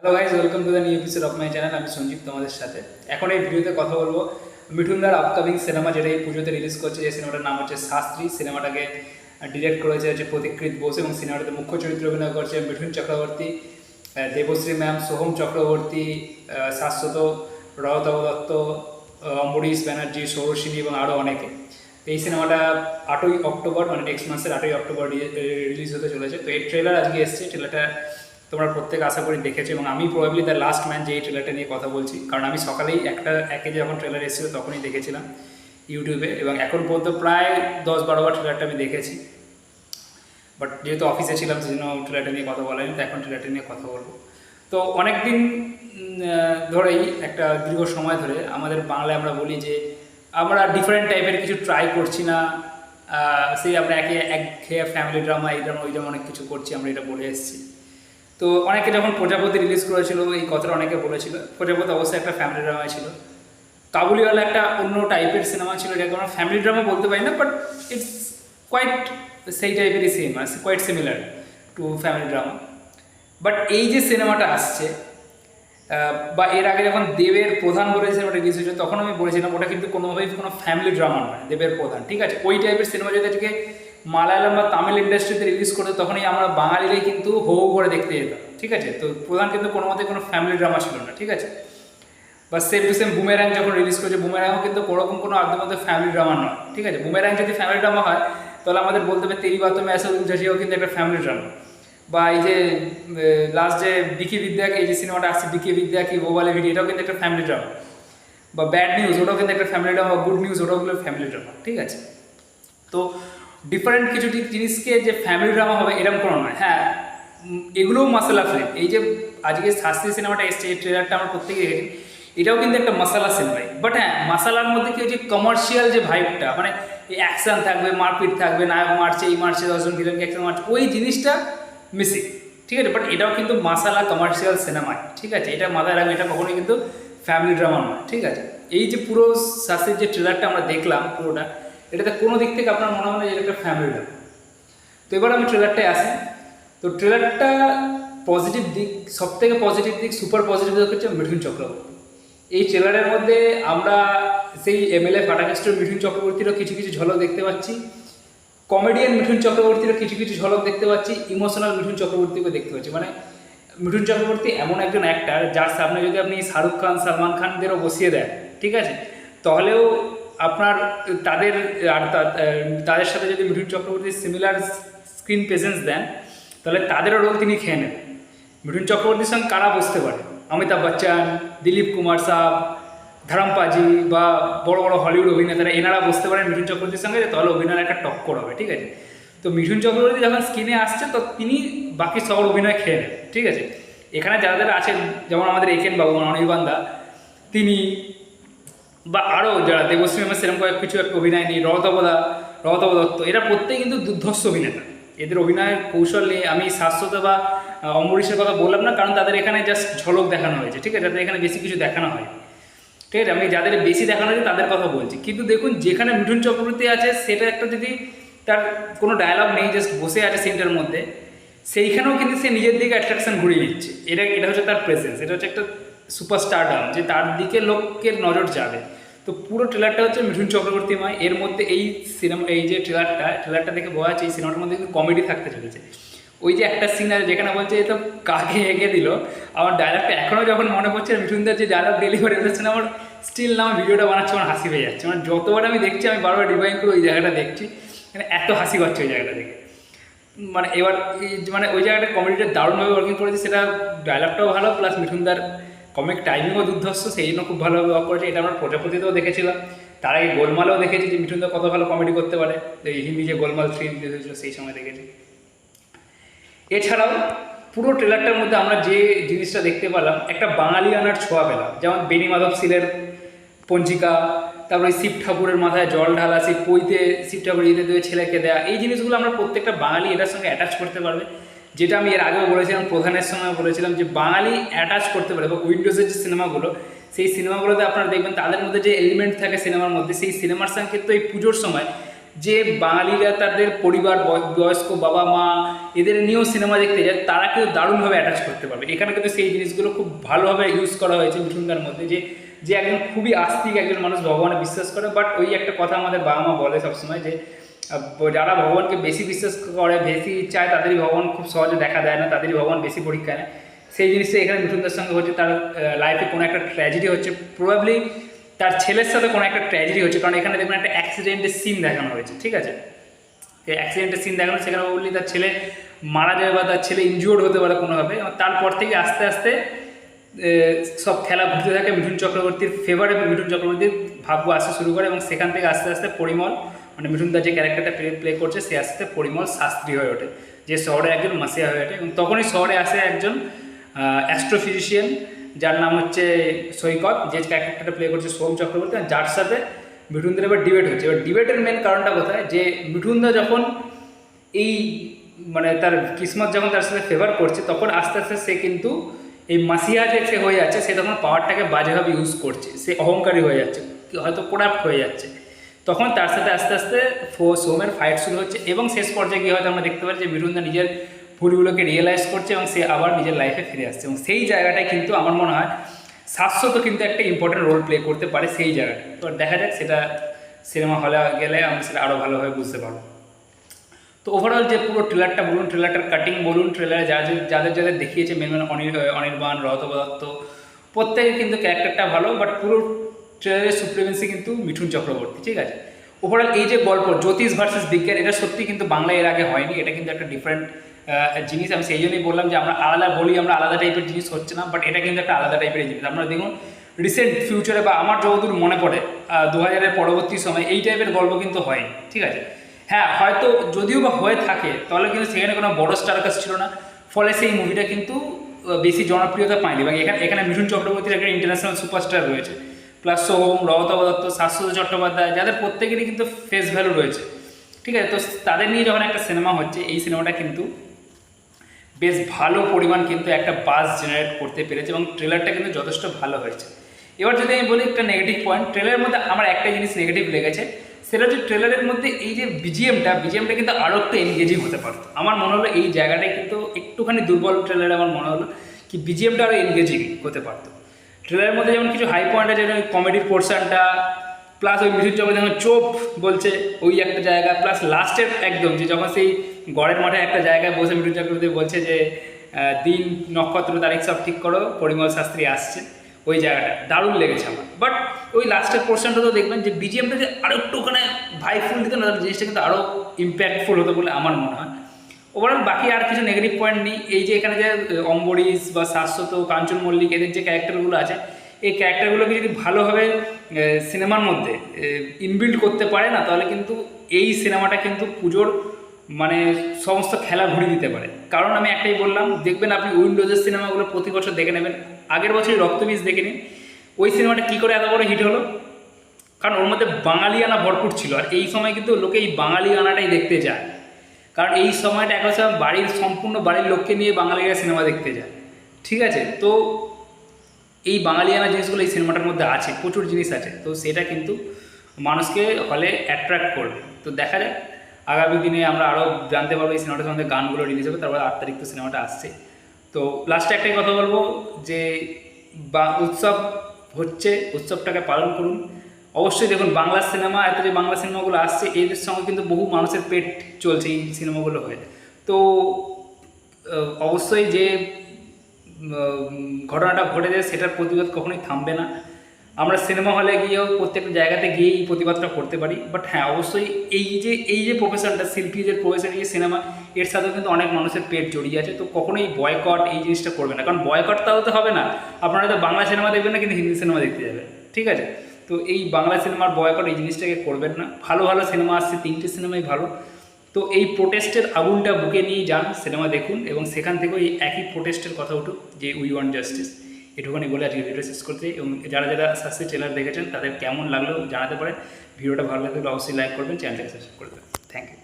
Hello guys, welcome to the new episode of my channel. আমি সঞ্জীব তোমাদের সাথে। এখন এই ভিডিওতে কথা বলবো মিঠুনদার আপকামিং সিনেমা, যেটা এই পুজোতে রিলিজ করছে। যে সিনেমাটার নাম হচ্ছে শাস্ত্রী। সিনেমাটাকে ডিরেক্ট করেছে হচ্ছে প্রতীকৃত বোস, এবং সিনেমাটাতে মুখ্য চরিত্রে অভিনয় করছে মিঠুন চক্রবর্তী, দেবশ্রী ম্যাম, সোহম চক্রবর্তী, শাশ্বত, রহতব দত্ত, অম্বরীশ ব্যানার্জি, সৌরসিনী এবং আরও অনেকে। এই সিনেমাটা 8ই অক্টোবর, মানে নেক্সট মাসের 8ই অক্টোবর রিলিজ হতে চলেছে। তো এই ট্রেলার আজকে এসছে। ট্রেলারটা তোমরা প্রত্যেকে আশা করি দেখেছো, এবং আমি প্রবাবলি দ্য লাস্ট ম্যান যে এই ট্রেলারটা নিয়ে কথা বলছি, কারণ আমি সকালেই একে যখন ট্রেলার এসেছিলো তখনই দেখেছিলাম ইউটিউবে, এবং এখন পর্যন্ত প্রায় 10-12 বার ট্রেলারটা আমি দেখেছি। বাট যেহেতু অফিসে ছিলাম সেজন্য ট্রেলারটা নিয়ে কথা বলানি, তো এখন ট্রেলারটা নিয়ে কথা বলবো। তো অনেক দিন ধরেই, একটা দীর্ঘ সময় ধরে আমাদের বাংলায় আমরা বলি যে আমরা ডিফারেন্ট টাইপের কিছু ট্রাই করছি না। সেই আমরা একঘেয়ে ফ্যামিলি ড্রামা, এই ড্রামা ওই ড্রামা অনেক কিছু করছি, আমরা এটা বলে এসেছি। তো অনেকে যখন প্রজাপতি রিলিজ করেছিল, এই কথাটা অনেকে বলেছিল। প্রজাপতি অবশ্যই একটা ফ্যামিলি ড্রামা ছিল। কাবুলিওয়ালা একটা অন্য টাইপের সিনেমা ছিল, যেটাকে আমরা ফ্যামিলি ড্রামা বলতে পারি না, বাট ইটস কোয়াইট সেই টাইপেরই same, quite similar to family drama. But এই যে সিনেমাটা আসছে, বা এর আগে যখন দেবের প্রধান বলে সিনেমাটা রিলিজ হয়েছে, তখন আমি বলেছিলাম ওটা কিন্তু কোনোভাবেই কোনো ফ্যামিলি ড্রামা নয়, দেবের প্রধান, ঠিক আছে। ওই টাইপের সিনেমা যদি আজকে মালায়ালাম বা তামিল ইন্ডাস্ট্রিতে রিলিজ করতে, তখনই আমরা বাঙালিরাই কিন্তু হো হো করে দেখতে যেতাম, ঠিক আছে। তো প্রধান কিন্তু কোনো মতে কোনো ফ্যামিলি ড্রামা ছিল না, ঠিক আছে। বা সেম টু সেম বুমেরাং যখন রিলিজ করেছে, বুমেরাংও কিন্তু ওরকম কোনো আদ্য মধ্যে ফ্যামিলি ড্রামা নয়, ঠিক আছে। বুমেরাং যদি ফ্যামিলি ড্রামা হয়, তাহলে আমাদের বলতে হবে তেরি বাতো মে আসা উলঝাসিও কিন্তু একটা ফ্যামিলি ড্রামা। বা এই যে লাস্ট যে বিকি বিদ্যাকে, এই যে সিনেমাটা আসছে বিকি বিদ্যা কি বোবালে ভিডিও, এটাও কিন্তু একটা ফ্যামিলি ড্রামা। বা ব্যাড নিউজ, ওটাও কিন্তু একটা ফ্যামিলি ড্রামা। গুড নিউজ, ওটাও কিন্তু ফ্যামিলি ড্রামা, ঠিক আছে। তো ডিফারেন্ট কিছু জিনিসকে যে ফ্যামিলি ড্রামা হবে এরকম কোনো নয়। হ্যাঁ, এগুলোও মশলা ফিল্ম। এই যে আজকে শাস্ত্রী সিনেমাটা এসছে, এই ট্রেলারটা আমরা প্রত্যেকে দেখেছি, এটাও কিন্তু একটা মশালা সিনেমাই। বাট হ্যাঁ, মশালার মধ্যে কি যে কমার্শিয়াল যে ভাইবটা, মানে এই অ্যাকশন থাকবে, মারপিট থাকবে, নায়ক মারছে, এই মারছে, 10জন ভিলেনকে একসাথে মারছে, ওই জিনিসটা মিসিং, ঠিক আছে। বাট এটাও কিন্তু মশালা কমার্শিয়াল সিনেমায়, ঠিক আছে। এটা মাথায় রাখবে, এটা কখনোই কিন্তু ফ্যামিলি ড্রামা নয়, ঠিক আছে। এই যে পুরো শাস্ত্রীর যে ট্রেলারটা আমরা দেখলাম পুরোটা, এটাতে কোনো দিক থেকে আপনার মনে হয় না যে এটা একটা ফ্যামিলি ড্রামা। তো এবার আমি ট্রেলারটায় আসি। তো ট্রেলারটা পজিটিভ দিক, সবথেকে পজিটিভ দিক, সুপার পজিটিভ দিক হচ্ছে মিঠুন চক্রবর্তী। এই ট্রেলারের মধ্যে আমরা সেই এমএলএ ফাটাকাস্টের মিঠুন চক্রবর্তীরও কিছু কিছু ঝলক দেখতে পাচ্ছি, কমেডিয়ান মিঠুন চক্রবর্তীরও কিছু কিছু ঝলক দেখতে পাচ্ছি, ইমোশনাল মিঠুন চক্রবর্তীকেও দেখতে পাচ্ছি। মানে মিঠুন চক্রবর্তী এমন একজন অ্যাক্টার, যার সামনে যদি আপনি শাহরুখ খান, সালমান খানদেরও বসিয়ে দেন, ঠিক আছে, তাহলেও আপনার তাদের আর তাদের সাথে যদি মিঠুন চক্রবর্তীর সিমিলার স্ক্রিন প্রেজেন্স দেন, তাহলে তাদেরও রোল তিনি খেয়ে নেন। মিঠুন চক্রবর্তীর সঙ্গে কারা বসতে পারে? অমিতাভ বচ্চন, দিলীপ কুমার সাহ, ধরমপাজি বা বড় বড় হলিউড অভিনেতারা, এনারা বসতে পারেন মিঠুন চক্রবর্তীর সঙ্গে, তাহলে অভিনয়ের একটা টক্কর হবে, ঠিক আছে। তো মিঠুন চক্রবর্তী যখন স্ক্রিনে আসছে, তো তিনি বাকি সবার অভিনয় খেয়ে নেন, ঠিক আছে। এখানে যারা যারা আছেন, যেমন আমাদের একেন বাবু, অনির্বাণ দা, তিনি, বা আরও যারা দেবশ্রী ম্যামের সেরকম কিছু একটা অভিনয় নেই, রহতব দত্ত, এরা প্রত্যেকে কিন্তু দুর্ধর্ষ অভিনেতা। এদের অভিনয়ের কৌশল নিয়ে আমি শাশ্বত বা অম্বরীশের কথা বললাম না, কারণ তাদের এখানে জাস্ট ঝলক দেখানো হয়েছে, ঠিক আছে। তাদের এখানে বেশি কিছু দেখানো হয়, ঠিক আছে। আমি যাদের বেশি দেখানো হয়েছে তাদের কথা বলছি। কিন্তু দেখুন, যেখানে মিঠুন চক্রবর্তী আছে, সেটা একটা যদি তার কোনো ডায়লগ নেই, জাস্ট বসে আছে সিনটার মধ্যে, সেইখানেও কিন্তু সে নিজের দিকে অ্যাট্রাকশন ঘুরিয়ে নিচ্ছে। এটা হচ্ছে তার প্রেজেন্স, এটা হচ্ছে একটা সুপারস্টারডাম, যে তার দিকে লোকের নজর যাবে। তো পুরো ট্রেলারটা হচ্ছে মিঠুন চক্রবর্তীময়। এর মধ্যে এই সিনেমা, এই যে ট্রেলারটা দেখে বোঝা যাচ্ছে এই সিনেমাটার মধ্যে কিন্তু কমেডি থাকতে চলেছে। ওই যে একটা সিন আছে যেখানে বলছে এ তো কাকে এঁকে দিল, আমার ডায়লগটা এখনও যখন মনে পড়ছে, মিঠুনদার যে ডায়লগ ডেলিভারি হচ্ছে না, আমার স্টিল না, আমার ভিডিওটা বানাচ্ছে, আমার হাসি পেয়ে যাচ্ছে। মানে যতবার আমি দেখছি, আমি বারবার রিভাইন্ড করে ওই জায়গাটা দেখছি, মানে এত হাসি পাচ্ছে ওই জায়গাটা দেখে। মানে এবার মানে ওই জায়গাটা কমেডিটা দারুণভাবে ওয়ার্কিং করেছে, সেটা ডায়লগটাও ভালো, প্লাস মিঠুনদার কমিক টাইমিংও দুর্ধর্ষ, সেই জন্য খুব ভালোভাবে ওয়ার্ক করেছে। এটা আমরা প্রজাপতিতেও দেখেছিলাম, তার আগে গোলমালেও দেখেছি যে মিঠুনদা কত ভালো কমেডি করতে পারে। এই হিন্দি যে গোলমাল 3 রিলিজ হয়েছিল, সেই সময় দেখেছি। এছাড়াও পুরো ট্রেলারটার মধ্যে আমরা যে জিনিসটা দেখতে পেলাম, একটা বাঙালি আনার ছোঁয়া পেলাম। যেমন বেনি মাধব সিলের পঞ্জিকা, তারপরে শিব ঠাকুরের মাথায় জল ঢালা, সেই পইতে শিব ঠাকুর ইতে দিয়ে ছেলেকে দেয়া, এই জিনিসগুলো আমরা প্রত্যেকটা বাঙালি এটার সঙ্গে অ্যাটাচ করতে পারবে। যেটা আমি এর আগেও বলেছিলাম, প্রধানের সময় বলেছিলাম, যে বাঙালি অ্যাটাচ করতে পারে। বা উইন্ডোজের যে সিনেমাগুলো, সেই সিনেমাগুলোতে আপনারা দেখবেন তাদের মধ্যে যে এলিমেন্ট থাকে সিনেমার মধ্যে, সেই সিনেমার সঙ্গে কিন্তু এই পুজোর সময় যে বাঙালিরা তাদের পরিবার, বয়স্ক বাবা মা এদের নিয়েও সিনেমা দেখতে যায়, তারা কেউ দারুণভাবে অ্যাটাচ করতে পারবে। এখানে কিন্তু সেই জিনিসগুলো খুব ভালোভাবে ইউজ করা হয়েছে মিঠুনদার মধ্যে, যে একজন খুবই আস্তিক একজন মানুষ, ভগবানে বিশ্বাস করে, বাট ওই একটা কথা আমাদের বাবা মা বলে সবসময় যে যারা ভগবানকে বেশি বিশ্বাস করে, বেশি চায়, তাদেরই ভগবান খুব সহজে দেখা দেয় না, তাদেরই ভগবান বেশি পরীক্ষা নেয়। সেই জিনিসটা এখানে মিঠুনদার সঙ্গে হচ্ছে। তার লাইফে কোনো একটা ট্র্যাজেডি হচ্ছে, প্রবাবলি তার ছেলের সাথে কোনো একটা ট্র্যাজেডি হচ্ছে, কারণ এখানে দেখবেন একটা অ্যাক্সিডেন্টের সিন দেখানো হয়েছে, ঠিক আছে? এই অ্যাক্সিডেন্টের সিন দেখানো, সেখানে বললি তার ছেলে মারা যাবে বা তার ছেলে ইনজিওর্ড হতে পারে কোনোভাবে। তারপর থেকে আস্তে আস্তে সব খেলা ঘুরতে থাকে মিঠুন চক্রবর্তীর ফেভারে, মিঠুন চক্রবর্তীর ভাগ্য আসতে শুরু করে, এবং সেখান থেকে আস্তে আস্তে পরিমল, মানে মিঠুনদার যে ক্যারেক্টারটা প্লে করছে, সে আস্তে আস্তে পরিমল শাস্ত্রী হয়ে ওঠে, যে শহরে একজন মাসিয়া হয়ে ওঠে। এবং তখনই শহরে আসে একজন অ্যাস্ট্রোফিজিশিয়ান, যার নাম হচ্ছে সৈকত, যে ক্যারেক্টারটা প্লে করছে সোম চক্রবর্তী, যার সাথে মিঠুনদার এবার ডিবেট হচ্ছে। এবার ডিবেটের মেন কারণটা কোথায়, যে মিঠুনদা যখন এই মানে তার কিসমত যখন তার সাথে ফেভার করছে, তখন আস্তে আস্তে সে কিন্তু এই মাসিয়া যে সে হয়ে যাচ্ছে, সে তখন পাওয়ারটাকে বাজেভাবে ইউজ করছে, সে অহংকারী হয়ে যাচ্ছে, হয়তো কোরাপ্ট হয়ে যাচ্ছে। তখন তার সাথে আস্তে আস্তে সোমের ফাইট শুরু হচ্ছে, এবং শেষ পর্যায়ে গিয়ে হয়তো আমরা দেখতে পাচ্ছি যে মিঠুনদা নিজের ভুলগুলোকে রিয়েলাইজ করছে, এবং সে আবার নিজের লাইফে ফিরে আসছে। এবং সেই জায়গাটায় কিন্তু আমার মনে হয় শাশ্বত কিন্তু একটা ইম্পর্টেন্ট রোল প্লে করতে পারে সেই জায়গাটা। তো দেখা যাক, সেটা সিনেমা হলে গেলে আমরা সেটা আরও ভালোভাবে বুঝতে পারবো। তো ওভারঅল যে পুরো ট্রেলারটা বলুন, ট্রেলারটার কাটিং বলুন, ট্রেলারে যাদের দেখিয়েছে মেন অনির্বাণ, রতব দত্ত, প্রত্যেকে কিন্তু ক্যারেক্টারটা ভালো, বাট পুরো ট্রেলারের সুপ্রিমেন্সি কিন্তু মিঠুন চক্রবর্তী, ঠিক আছে? ওভারঅল এই যে গল্প জ্যোতিষ ভার্সেস বিজ্ঞান, এটা সত্যি কিন্তু বাংলায় এর আগে হয়নি, এটা কিন্তু একটা ডিফারেন্ট জিনিস। আমি সেই জন্যই বললাম যে আমরা আলাদা টাইপের জিনিস হচ্ছে না, বাট এটা কিন্তু একটা আলাদা টাইপের জিনিস। আপনারা দেখুন রিসেন্ট ফিউচারে বা আমার যতদূর মনে পড়ে 2000-এর পরবর্তী সময় এই টাইপের গল্প কিন্তু হয়নি, ঠিক আছে? হ্যাঁ, হয়তো যদিও বা হয়ে থাকে, তাহলে কিন্তু সেখানে কোনো বড় স্টারকাস্ট ছিল না, ফলে সেই মুভিটা কিন্তু বেশি জনপ্রিয়তা পায়নি। এবং এখানে মিঠুন চক্রবর্তীর একটা ইন্টারন্যাশনাল সুপারস্টার রয়েছে, প্লাস সোহম, রতব দত্ত, শাশ্বত চট্টোপাধ্যায়, যাদের প্রত্যেকেরই কিন্তু ফেস ভ্যালু রয়েছে, ঠিক আছে? তো তাদের নিয়ে যখন একটা সিনেমা হচ্ছে, এই সিনেমাটা কিন্তু বেশ ভালো পরিমাণ কিন্তু একটা বাজ জেনারেট করতে পেরেছে, এবং ট্রেলারটা কিন্তু যথেষ্ট ভালো হয়েছে। এবার যদি আমি বলি একটা নেগেটিভ পয়েন্ট, ট্রেলারের মধ্যে আমার একটা জিনিস নেগেটিভ লেগেছে, সেটা হচ্ছে ট্রেলারের মধ্যে এই যে বিজিএমটা কিন্তু আরও একটু এনগেজিং হতে পারতো। আমার মনে হলো এই জায়গাটায় কিন্তু একটুখানি দুর্বল ট্রেলারে আমার মনে হলো কি বিজিএমটা আরও এনগেজিং হতে পারতো। ট্রেলারের মধ্যে যেমন কিছু হাই পয়েন্ট আছে, যেমন কমেডির পোর্শনটা, প্লাস ওই মিঠুন চক্রবর্তী যখন চোপ বলছে ওই একটা জায়গা, প্লাস লাস্টের একদম যে যখন সেই গড়ের মাঠে একটা জায়গায় বসে মিঠুন চক্রবর্তী বলছে যে দিন নক্ষত্র তারিখ সব ঠিক করো, পরিমল শাস্ত্রী আসছে, ওই জায়গাটা দারুণ লেগেছে আমার। বাট ওই লাস্টের পোর্শনটা তো দেখবেন যে বিজিএমটা যে আরও একটু ওখানে ভাইফুল দিত না, জিনিসটা কিন্তু আরও ইম্প্যাক্টফুল হতো বলে আমার মনে হয়। ওভারঅল বাকি আর কিছু নেগেটিভ পয়েন্ট নেই। এই যে এখানে যে অম্বরীশ বা শাশ্বত, কাঞ্চন মল্লিক, এদের যে ক্যারেক্টারগুলো আছে, এই ক্যারেক্টারগুলোকে যদি ভালোভাবে সিনেমার মধ্যে ইনবিল্ড করতে পারে না, তাহলে কিন্তু এই সিনেমাটা কিন্তু পুজোর মানে সমস্ত খেলা ঘুরিয়ে দিতে পারে। কারণ আমি একটাই বললাম, দেখবেন আপনি উইন্ডোজের সিনেমাগুলো প্রতি বছর দেখে নেবেন, আগের বছরই রক্তবীজ দেখে নিন, ওই সিনেমাটা কী করে এত বড় হিট হলো, কারণ ওর মধ্যে বাঙালিয়ানা ভরপুর ছিল। আর এই সময় কিন্তু লোকে এই বাঙালিয়ানাটাই দেখতে যায়, কারণ এই সময়টা এক সময় সম্পূর্ণ বাড়ির লোককে নিয়ে বাঙালিরা সিনেমা দেখতে যায়, ঠিক আছে? তো এই বাঙালিয়ানা জিনিসগুলো এই সিনেমাটার মধ্যে আছে, প্রচুর জিনিস আছে, তো সেটা কিন্তু মানুষকে হলে অ্যাট্রাক্ট করবে। তো দেখা যাক, আগামী দিনে আমরা আরও জানতে পারবো এই সিনেমাটার মধ্যে গানগুলো রিলিজ হবে, তারপরে 8 তারিখ তো সিনেমাটা আসছে। তো লাস্টে একটাই কথা বলবো যে উৎসব হচ্ছে, উৎসবটাকে পালন করুন। অবশ্যই দেখুন বাংলা সিনেমা, এত যে বাংলা সিনেমাগুলো আসছে, এদের সঙ্গে কিন্তু বহু মানুষের পেট চলছে এই সিনেমাগুলো হয়ে। তো অবশ্যই যে ঘটনাটা ঘটেছে সেটার প্রতিবাদ কখনোই থামবে না। আমরা সিনেমা হলে গিয়েও প্রত্যেকটা জায়গাতে গিয়ে এই প্রতিবাদটা করতে পারি, বাট হ্যাঁ অবশ্যই এই যে প্রফেশনটা, শিল্পীদের প্রফেশন, এই সিনেমা, এর সাথেও কিন্তু অনেক মানুষের পেট জড়িয়ে আছে। তো কখনোই বয়কট এই জিনিসটা করবে না, কারণ বয়কট তাও তো হবে না, আপনারা তো বাংলা সিনেমা দেখবেন না কিন্তু হিন্দি সিনেমা দেখতে যাবেন, ঠিক আছে? তো এই বাংলা সিনেমার বয়কট এই জিনিসটাকে করবেন না। ভালো ভালো সিনেমা আসছে, 3টে সিনেমাই ভালো। তো এই প্রোটেস্টের আগুনটা বুকে নিয়ে যান, সিনেমা দেখুন, এবং সেখান থেকেও এই একই প্রোটেস্টের কথা উঠুক যে উই ওয়ান্ট জাস্টিস। এটুকুনি বলে আজকে ভিডিও শেষ করতে, এবং যারা শাস্ত্রী ট্রেলার দেখেছেন তাদের কেমন লাগলো জানাতে পারেন। ভিডিওটা ভালো লাগলে অবশ্যই লাইক করবেন, চ্যানেলটাকে সাবস্ক্রাইব করে দেবেন। Thank you.